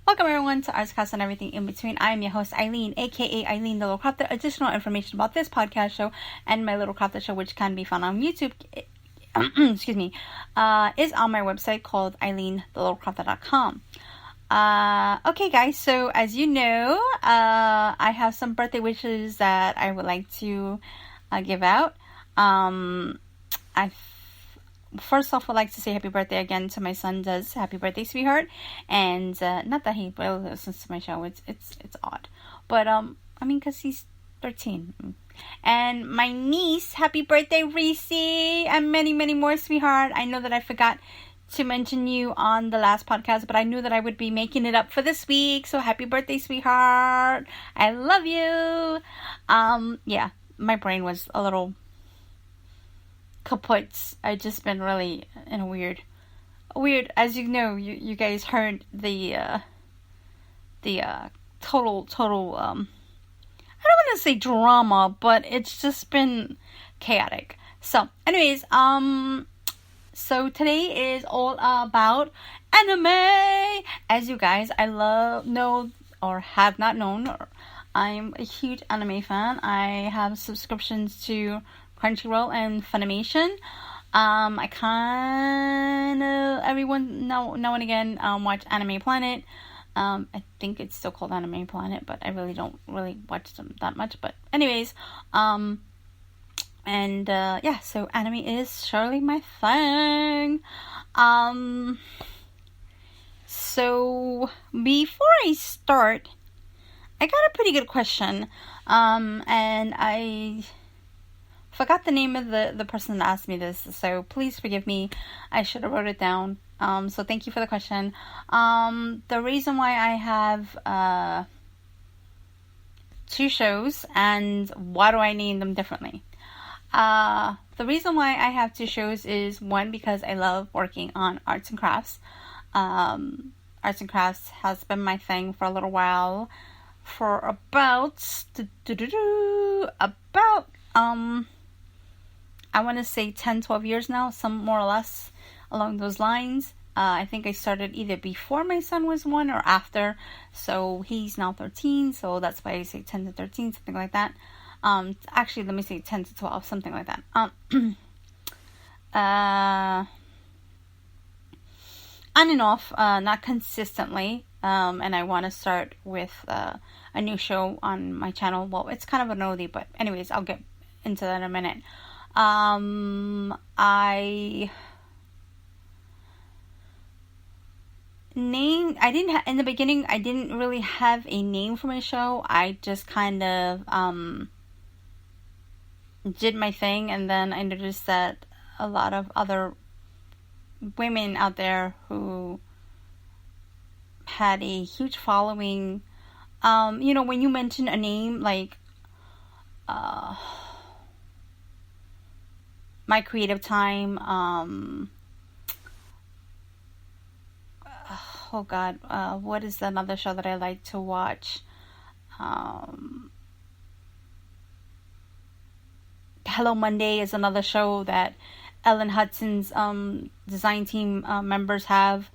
Welcome everyone to Artscast and Everything in Between. I am your host Eileen, aka Eileen the Little Crafter. Additional information about this podcast show and my Little Crafter show, which can be found on YouTube, excuse me, is on my website called EileenTheLittleCrafter.com. Okay guys, so as you know, I have some birthday wishes that I would like to give out. First off, I'd like to say happy birthday again to my son, Des. Happy birthday, sweetheart. And not that he really listens to my show. It's odd, but because he's 13. And my niece, happy birthday, Reese, and many more, sweetheart. I know that I forgot to mention you on the last podcast, but I knew that I would be making it up for this week. So happy birthday, sweetheart. I love you. Yeah, my brain was a little kaput. I just been really in a weird, as you know, you guys heard the total I don't want to say drama, but it's just been chaotic. So anyways, so today is all about anime. As you guys know or have not known, I'm a huge anime fan. I have subscriptions to Crunchyroll and Funimation. I kind of now and again watch Anime Planet. I think it's still called Anime Planet, but I really don't watch them that much. But anyways, so anime is surely my thing. So before I start, I got a pretty good question, and I forgot the name of the person that asked me this, so please forgive me. I should have wrote it down. So thank you for the question. The reason why I have 2 shows and why do I name them differently? The reason why I have 2 shows is, one, because I love working on arts and crafts. Arts and crafts has been my thing for a little while, for about I want to say 10-12 years now, some more or less along those lines. I think I started either before my son was 1 or after, so he's now 13, so that's why I say 10 to 13, something like that. Actually, let me say 10 to 12, something like that. On and off, not consistently, and I want to start with a new show on my channel. Well, it's kind of an oldie, but anyways, I'll get into that in a minute. In the beginning, I didn't really have a name for my show. I just kind of, did my thing, and then I noticed that a lot of other women out there who had a huge following, when you mention a name like, My Creative Time, what is another show that I like to watch? Hello Monday is another show that Ellen Hudson's design team members have.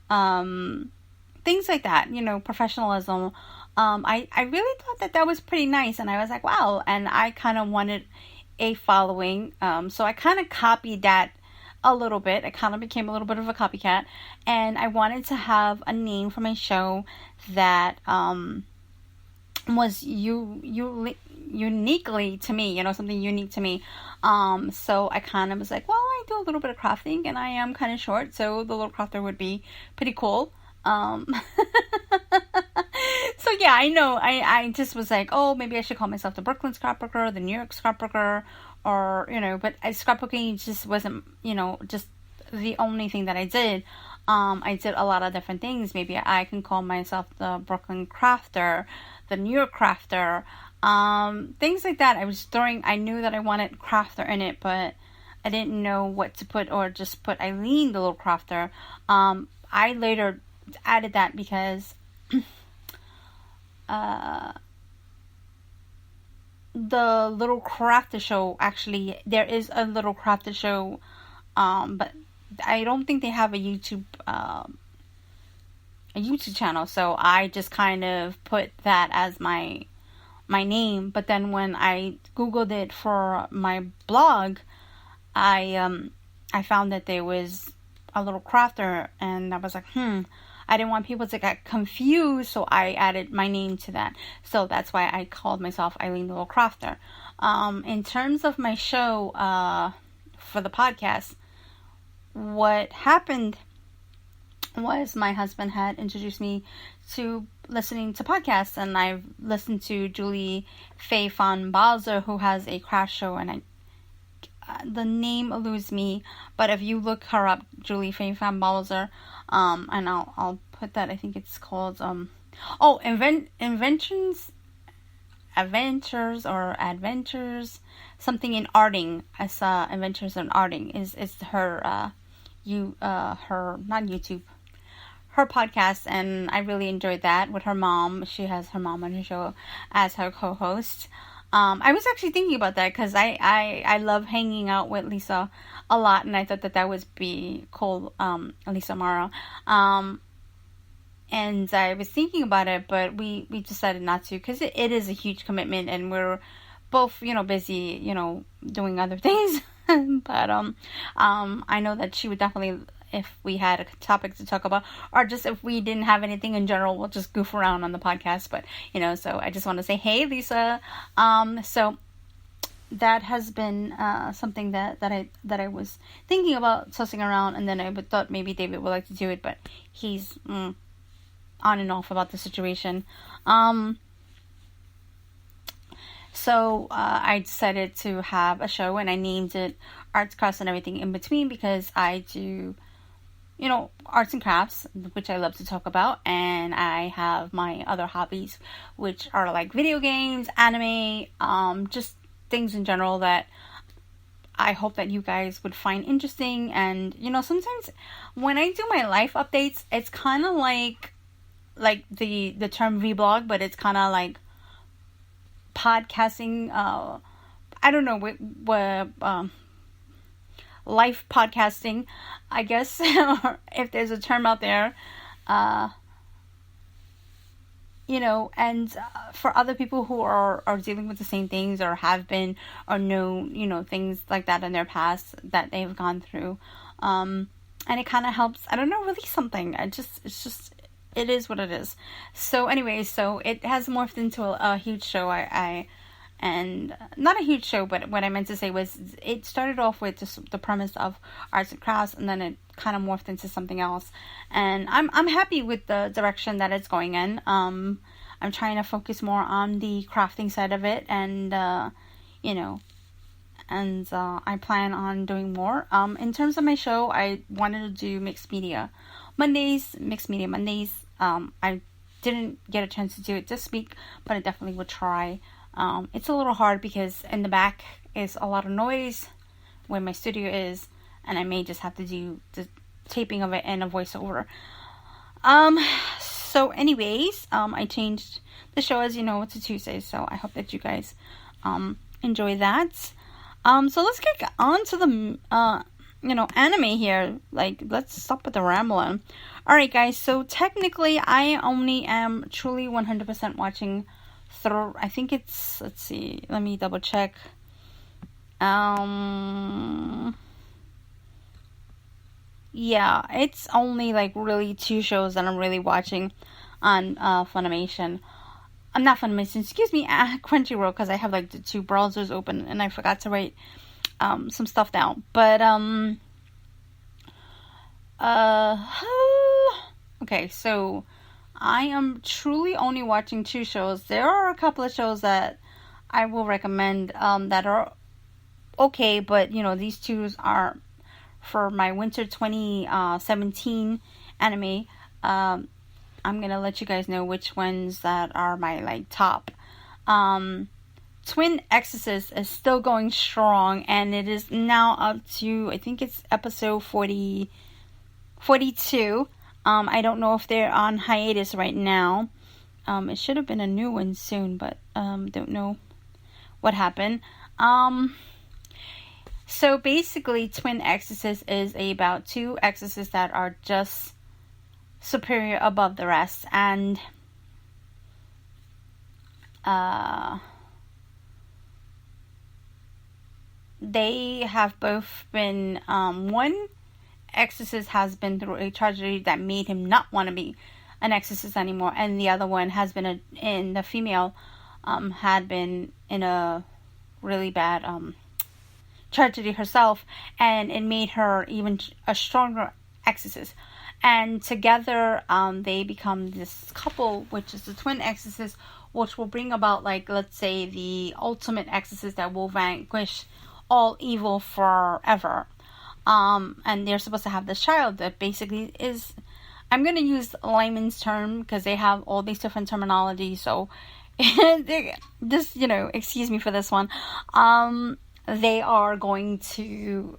Things like that, professionalism. I really thought that was pretty nice, and I was like, wow, and I kind of wanted a following, so I kind of copied that a little bit. I kind of became a little bit of a copycat, and I wanted to have a name for my show that was uniquely to me, something unique to me. So I kind of was like, well, I do a little bit of crafting, and I am kind of short, so the Little Crafter would be pretty cool. So yeah, I know, I just was like, oh, maybe I should call myself the Brooklyn Scrapbooker, the New York Scrapbooker, or, but scrapbooking just wasn't, just the only thing that I did. I did a lot of different things. Maybe I can call myself the Brooklyn Crafter, the New York Crafter, things like that. I knew that I wanted crafter in it, but I didn't know what to put, or just put Eileen the Little Crafter. I later added that because the Little Crafter show, actually, there is a Little Crafter show, but I don't think they have a YouTube a YouTube channel. So I just kind of put that as my name. But then when I Googled it for my blog, I found that there was a little crafter, and I was like, I didn't want people to get confused, so I added my name to that. So that's why I called myself Eileen the Little Crafter. In terms of my show for the podcast, what happened was my husband had introduced me to listening to podcasts, and I've listened to Julie Faye von Balzer, who has a craft show, and the name eludes me, but if you look her up, Julie Faye von Balzer, and I'll put that, I think it's called Adventures, something in Arting. I saw Adventures in Arting is her her, not YouTube, her podcast, and I really enjoyed that with her mom. She has her mom on her show as her co-host. I was actually thinking about that because I love hanging out with Lisa a lot, and I thought that would be cool, Lisa Mara. And I was thinking about it, but we decided not to because it is a huge commitment, and we're both, busy, doing other things. But I know that she would definitely, if we had a topic to talk about, or just if we didn't have anything in general, we'll just goof around on the podcast. But so I just want to say, hey, Lisa. So that has been something that I was thinking about tossing around, and then I thought maybe David would like to do it, but he's on and off about the situation. So I decided to have a show, and I named it Arts, Crafts, and Everything in Between, because I do, arts and crafts, which I love to talk about, and I have my other hobbies, which are like video games, anime, just things in general that I hope that you guys would find interesting. And sometimes when I do my life updates, it's kind of like the term vlog, but it's kind of like podcasting. I don't know what life podcasting, I guess, or if there's a term out there, and for other people who are dealing with the same things, or have been, or know, things like that in their past that they've gone through, and it kind of helps, I don't know, release something. It is what it is. So anyway, so it has morphed into a huge show. And not a huge show, but what I meant to say was it started off with just the premise of arts and crafts, and then it kind of morphed into something else. And I'm happy with the direction that it's going in. I'm trying to focus more on the crafting side of it, and I plan on doing more. In terms of my show, I wanted to do Mixed Media Mondays. I didn't get a chance to do it this week, but I definitely would try. It's a little hard because in the back is a lot of noise where my studio is, and I may just have to do the taping of it and a voiceover. So anyways, I changed the show, as you know, to Tuesdays, so I hope that you guys enjoy that. So let's get on to the anime here. Let's stop with the rambling. Alright guys, so technically I only am truly 100% watching through, I think it's, let's see, let me double check. Yeah, it's only really 2 shows that I'm really watching on Funimation. I'm not Funimation, excuse me, Crunchyroll, because I have the 2 browsers open and I forgot to write some stuff down. But okay, so I am truly only watching 2 shows. There are a couple of shows that I will recommend that are okay, but these 2 are for my winter 2017 anime. I'm gonna let you guys know which ones that are my top. Twin Exorcist is still going strong, and it is now up to, I think it's episode 42. I don't know if they're on hiatus right now. It should have been a new one soon, but don't know what happened. So basically, Twin Exorcist is about 2 exorcists that are just superior above the rest, and they have both been, one exorcist has been through a tragedy that made him not want to be an exorcist anymore, and the other one has been in the female had been in a really bad tragedy herself, and it made her even a stronger exorcist. And together they become this couple, which is the twin exorcist, which will bring about, like, let's say, the ultimate exorcist that will vanquish all evil forever. And they're supposed to have this child that basically is, I'm going to use layman's term because they have all these different terminology, so just, excuse me for this one. They are going to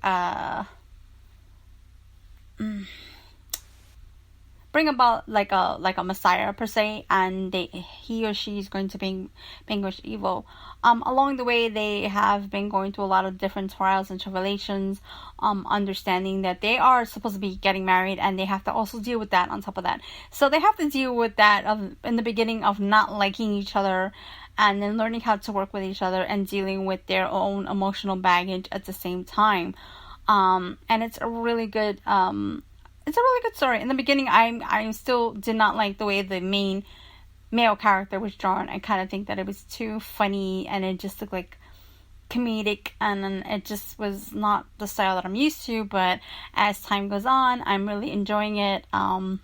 bring about like a messiah per se, and he or she is going to vanquish evil. Along the way, they have been going through a lot of different trials and tribulations, understanding that they are supposed to be getting married, and they have to also deal with that on top of that. So they have to deal with that in the beginning of not liking each other, and then learning how to work with each other and dealing with their own emotional baggage at the same time. And it's a really good story. In the beginning, I still did not like the way the main male character was drawn. I kind of think that it was too funny, and it just looked like comedic, and it just was not the style that I'm used to. But as time goes on, I'm really enjoying it. And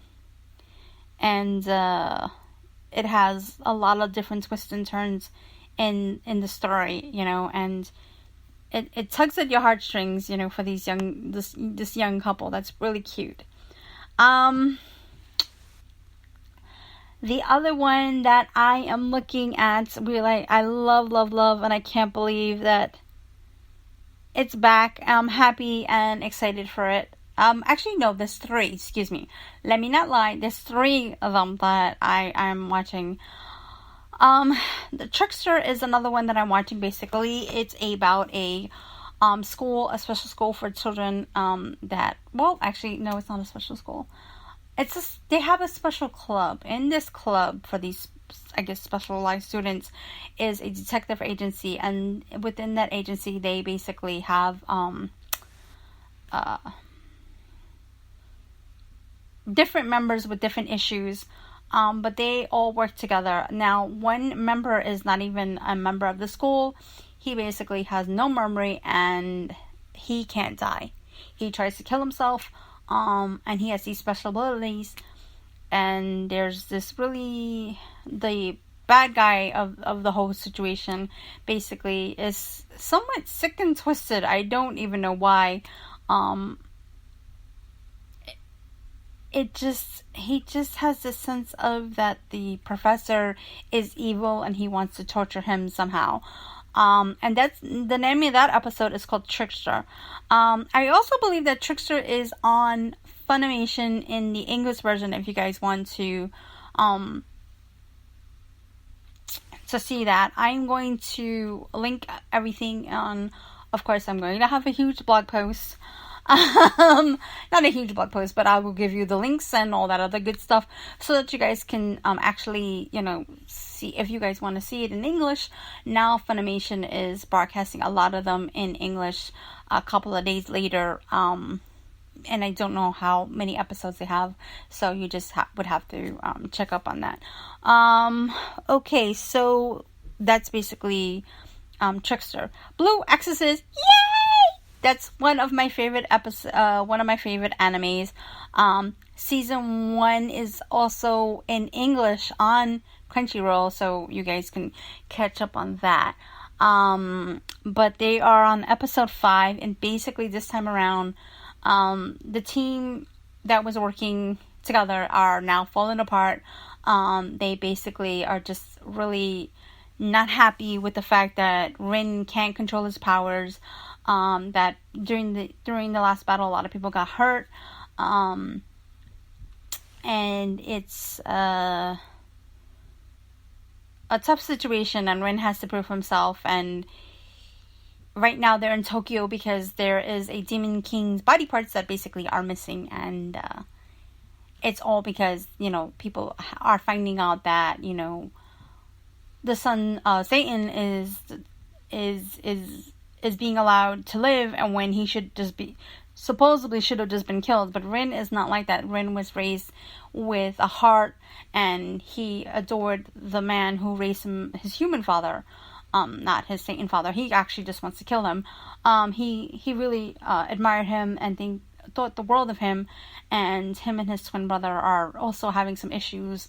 it has a lot of different twists and turns in the story, and it tugs at your heartstrings, for this young couple. That's really cute. The other one that I am looking at, I love, and I can't believe that it's back. I'm happy and excited for it. Actually, no, there's 3, excuse me. Let me not lie, there's 3 of them that I'm watching. The Trickster is another one that I'm watching. Basically, it's about a special school for children, actually, no, it's not a special school. They have a special club. In this club, for these, I guess, specialized students, is a detective agency, and within that agency, they basically have different members with different issues, but they all work together. Now, one member is not even a member of the school. He basically has no memory, and he can't die. He tries to kill himself, and he has these special abilities. And there's this the bad guy of the whole situation basically is somewhat sick and twisted. I don't even know why. He just has this sense of that the professor is evil, and he wants to torture him somehow. And that's the name of that episode is called Trickster. I also believe that Trickster is on Funimation in the English version, if you guys want to see that. I'm going to link everything on. Of course, I'm going to have a huge blog post. Not a huge blog post, but I will give you the links and all that other good stuff so that you guys can actually, see if you guys want to see it in English. Now Funimation is broadcasting a lot of them in English a couple of days later, and I don't know how many episodes they have, so you just would have to check up on that. Okay, so that's basically Trickster. Blue Exorcist, yay! That's one of my favorite one of my favorite animes. Season 1 is also in English on Crunchyroll, so you guys can catch up on that. But they are on episode 5, and basically this time around, the team that was working together are now falling apart. They basically are just really not happy with the fact that Rin can't control his powers. That during the last battle, a lot of people got hurt. And it's a tough situation, and Rin has to prove himself. And right now they're in Tokyo because there is a Demon King's body parts that basically are missing, and it's all because, people are finding out that, the son, Satan is being allowed to live, and when he supposedly should have just been killed. But Rin is not like that. Rin was raised with a heart, and he adored the man who raised him, his human father, not his Satan father. He actually just wants to kill him. He really admired him and thought the world of him, and him and his twin brother are also having some issues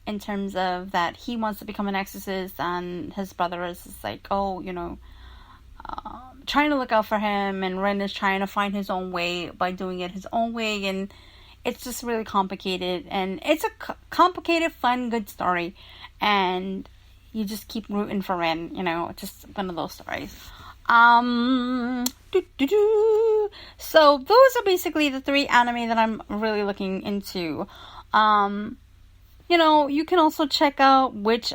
in terms of that he wants to become an exorcist, and his brother is like, trying to look out for him, and Ren is trying to find his own way by doing it his own way, and it's just really complicated, and it's a complicated, fun, good story, and you just keep rooting for Ren, just one of those stories. So those are basically the 3 anime that I'm really looking into. You can also check out which,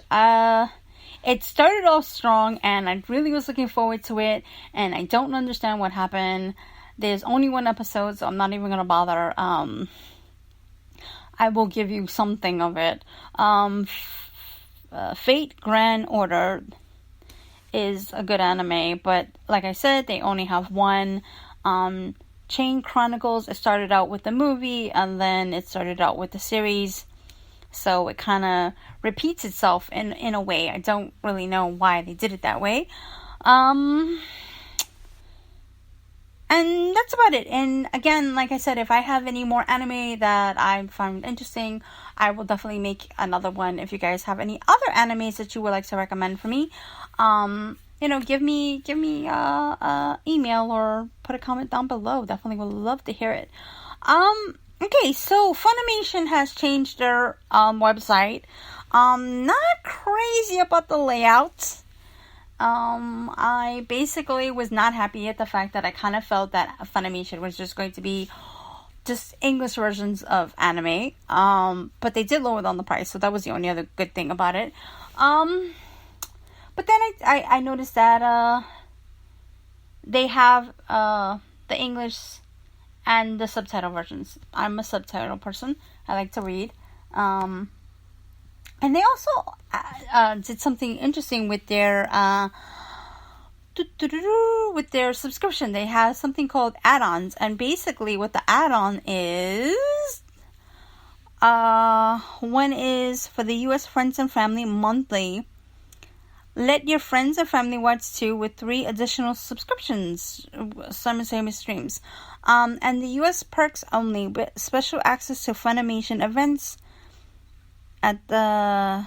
it started off strong, and I really was looking forward to it, and I don't understand what happened. There's only 1 episode, so I'm not even gonna bother. I will give you something of it. Fate Grand Order is a good anime, but like I said, they only have 1. Chain Chronicles, it started out with the movie, and then it started out with the series. So it kind of repeats itself in a way. I don't really know why they did it that way. And that's about it. And again, like I said, if I have any more anime that I found interesting, I will definitely make another one. If you guys have any other animes that you would like to recommend for me, give me a email or put a comment down below. Definitely would love to hear it. Okay, so Funimation has changed their website. Not crazy about the layout. I basically was not happy at the fact that I kind of felt that Funimation was just going to be just English versions of anime. But they did lower down the price, so that was the only other good thing about it. But then I noticed that they have the English and the subtitle versions. I'm a subtitle person. I like to read. And they also did something interesting with their subscription. They have something called add-ons, and basically what the add-on is, one is for the US friends and family monthly. Let your friends and family watch too with 3 additional subscriptions, simultaneous streams. And the US perks only, with special access to Funimation events at the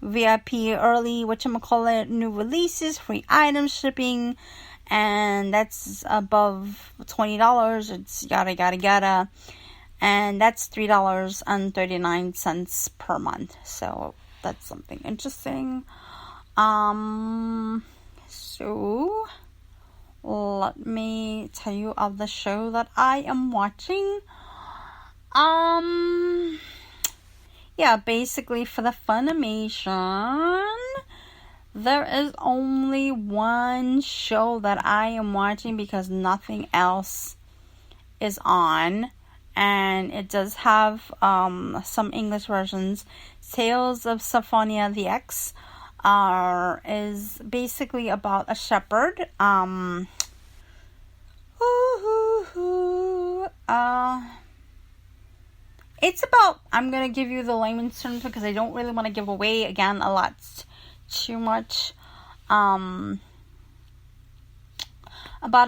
VIP early, new releases, free item shipping, and that's above $20. It's yada yada yada, and that's $3.39 per month. So that's something interesting. So let me tell you of the show that I am watching. Basically for the Funimation, there is only 1 show that I am watching because nothing else is on, and it does have some English versions. Tales of Symphonia the X is basically about a shepherd. It's about, I'm going to give you the layman's terms because I don't really want to give away, again, a lot too much. About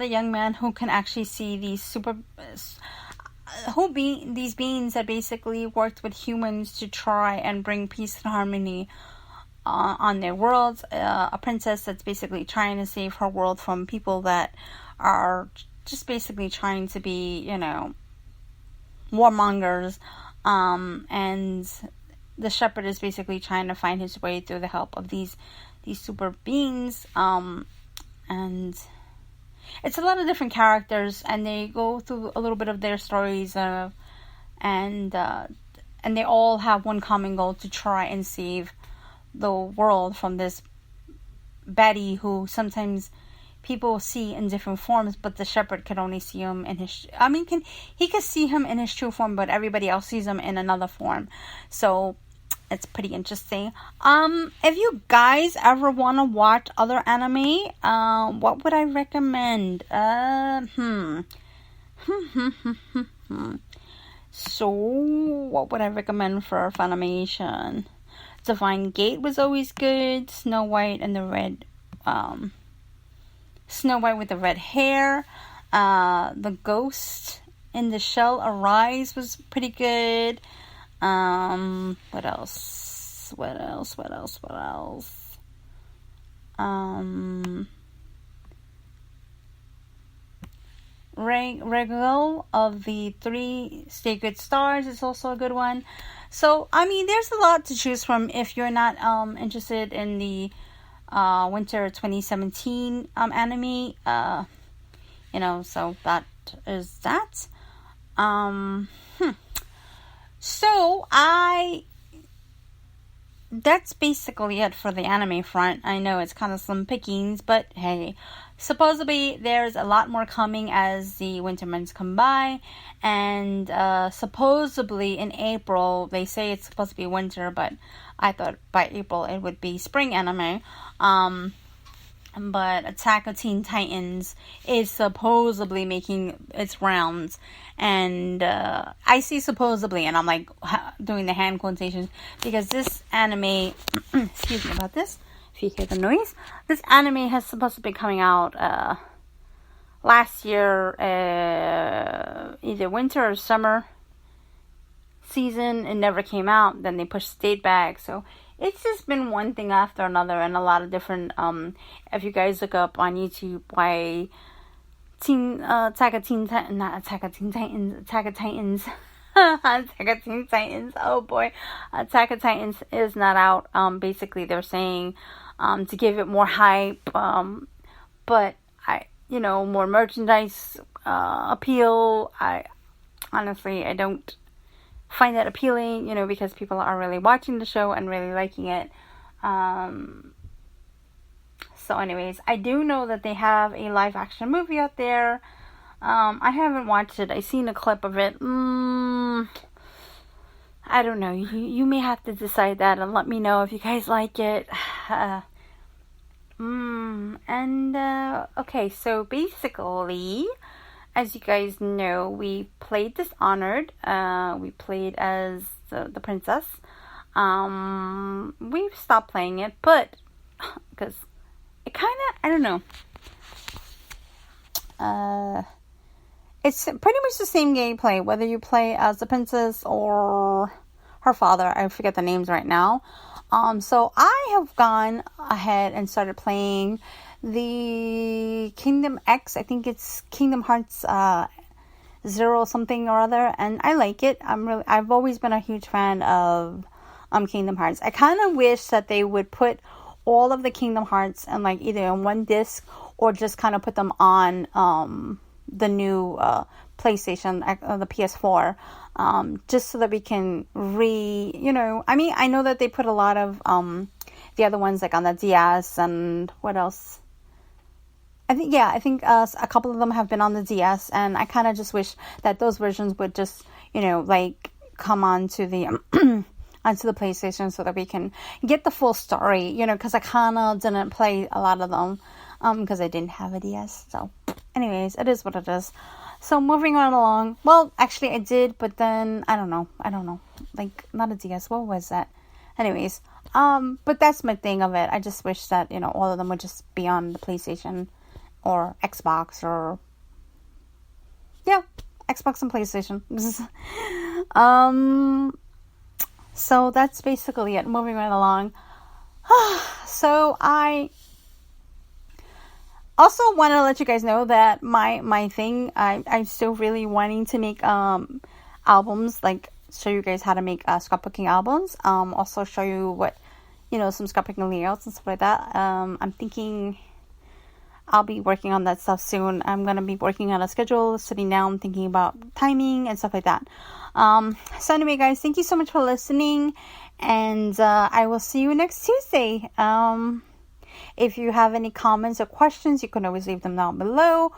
a young man who can actually see these these beings that basically worked with humans to try and bring peace and harmony on their world. A princess that's basically trying to save her world from people that are just basically trying to be, warmongers. And the shepherd is basically trying to find his way through the help of these super beings. And it's a lot of different characters, and they go through a little bit of their stories, and they all have one common goal: to try and save the world from this baddie who sometimes people see in different forms, but the shepherd could only see him in his, he could see him in his true form, but everybody else sees him in another form. So it's pretty interesting. If you guys ever want to watch other anime, what would I recommend? So what would I recommend for Funimation? Divine Gate was always good. Snow White with the red hair. The Ghost in the Shell Arise was pretty good. What else? Regal of the Three Sacred Stars is also a good one. So, there's a lot to choose from if you're not interested in the winter 2017 anime. So that is that. So that's basically it for the anime front. I know it's kind of slim pickings, but hey, supposedly there's a lot more coming as the winter months come by, and supposedly in April, they say it's supposed to be winter, but I thought by April it would be spring anime. But Attack of Teen Titans is supposedly making its rounds, and I see supposedly, and I'm like doing the hand quotations, because this anime, excuse me about this, if you hear the noise, this anime has supposed to be coming out last year, either winter or summer season. It never came out, then they pushed the date back, so it's just been one thing after another, and a lot of different, if you guys look up on YouTube why Attack of Teen Titans, oh boy, Attack of Titans is not out. Basically they're saying, to give it more hype, but more merchandise, appeal. I don't find that appealing, because people are really watching the show and really liking it. So anyways, I do know that they have a live action movie out there. I haven't watched it. I seen a clip of it. I don't know. You may have to decide that and let me know if you guys like it. Okay, so basically, as you guys know, we played Dishonored. We played as the princess. We've stopped playing it, but because it kind of, I don't know. It's pretty much the same gameplay, whether you play as the princess or her father. I forget the names right now. So I have gone ahead and started playing the Kingdom X. I think it's Kingdom Hearts 0 something or other, and I like it. I've always been a huge fan of Kingdom Hearts. I kind of wish that they would put all of the Kingdom Hearts and either in one disc or just kind of put them on the new PlayStation, the PS4, just so that we can I know that they put a lot of the other ones on the DS, and what else? I think a couple of them have been on the DS, and I kind of just wish that those versions would just come onto the onto the PlayStation so that we can get the full story, because I kind of didn't play a lot of them because I didn't have a DS. So anyways, it is what it is. So moving on along. Well, actually I did, but then I don't know. Not a DS. What was that? Anyways, but that's my thing of it. I just wish that, all of them would just be on the PlayStation or Xbox or Xbox and PlayStation. So that's basically it. Moving right along. So I also want to let you guys know that my thing, I'm still really wanting to make albums, show you guys how to make scrapbooking albums. Also show you what, some scrapbooking layouts and stuff like that. I'm thinking I'll be working on that stuff soon. I'm going to be working on a schedule, sitting down, thinking about timing and stuff like that. So anyway, guys, thank you so much for listening, and I will see you next Tuesday. If you have any comments or questions, you can always leave them down below,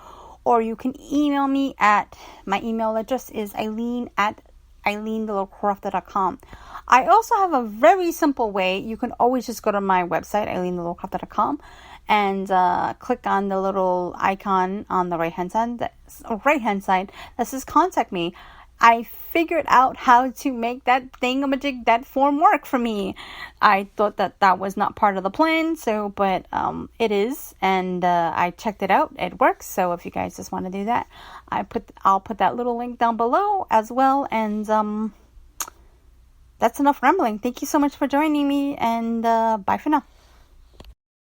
or you can email me at, my email address is eileen@eileenthelittlecrafter.com. I also have a very simple way. You can always just go to my website, eileenthelittlecrafter.com, and click on the little icon on the right hand side that says contact me. I figured out how to make that thingamajig, that form work for me. I thought that was not part of the plan, but it is, and I checked it out. It works. So if you guys just want to do that, I'll put that little link down below as well. And that's enough rambling. Thank you so much for joining me, and bye for now.